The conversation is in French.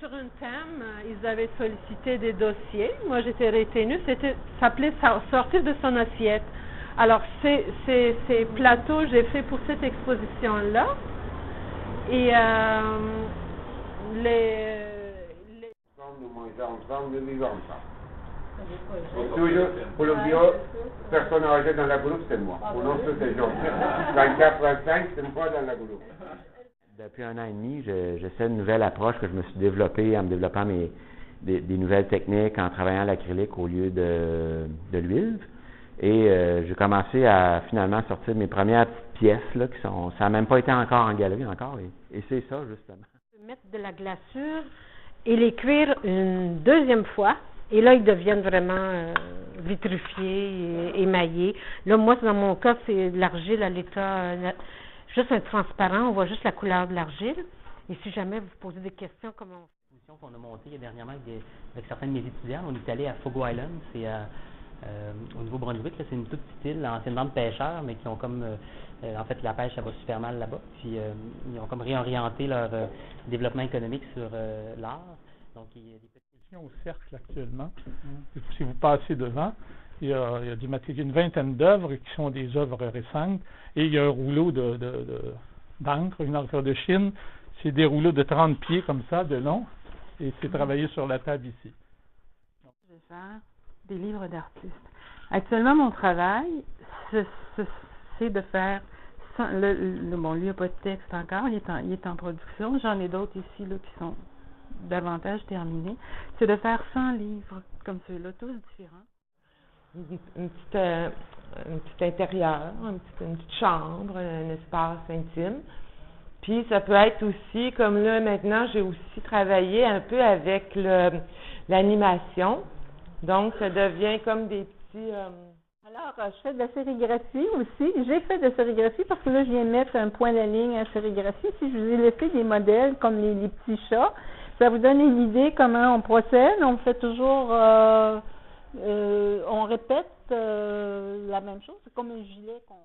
Sur un thème, ils avaient sollicité des dossiers. Moi, j'étais retenue. Ça s'appelait Sortir de son assiette. Alors, ces plateaux, j'ai fait pour cette exposition-là. Et Nous mangeons ensemble, nous vivons ensemble. Et toujours, pour le bio, personne âgée dans la groupe, c'est moi. Mon nom, c'est Georges. 24-25, c'est moi dans la groupe. Depuis 1 an et demi, j'essaie une nouvelle approche que je me suis développée en me développant des nouvelles techniques en travaillant l'acrylique au lieu de l'huile. Et j'ai commencé à finalement sortir mes premières petites pièces là, ça n'a même pas été encore en galerie encore. Et c'est ça, justement. Mettre de la glaçure et les cuire une deuxième fois. Et là, ils deviennent vraiment vitrifiés et émaillés. Là, moi, dans mon cas, c'est de l'argile à l'état, juste un transparent. On voit juste la couleur de l'argile. Et si jamais vous posez des questions, comment on... qu'on a montée dernièrement avec certains de mes étudiants. On est allé à Fogo Island, c'est au Nouveau-Brunswick. C'est une toute petite île, anciennement de pêcheurs, mais qui ont comme... en fait, la pêche, ça va super mal là-bas. Puis, ils ont comme réorienté leur développement économique sur l'art. Donc, il y a des petites... Au cercle actuellement. Si vous passez devant, il y a du matériel, une vingtaine d'œuvres qui sont des œuvres récentes, et il y a un rouleau d'encre, une encre de Chine. C'est des rouleaux de 30 pieds comme ça, de long, et c'est travaillé sur la table ici. Je vais faire des livres d'artistes. Actuellement, mon travail, c'est de faire, bon, lui, il n'y a pas de texte encore, il est en production. J'en ai d'autres ici là, qui sont davantage terminés. C'est de faire 100 livres comme ceux-là, tous différents. Un petit intérieur, une petite chambre, un espace intime. Puis ça peut être aussi, comme là maintenant, j'ai aussi travaillé un peu avec l'animation. Donc ça devient comme des petits... Alors, je fais de la sérigraphie aussi. J'ai fait de la sérigraphie parce que là, je viens de mettre un point de ligne à sérigraphie. Si je vous ai laissé des modèles comme les petits chats, ça vous donne une idée comment on procède. On fait toujours... on répète la même chose. C'est comme un gilet qu'on...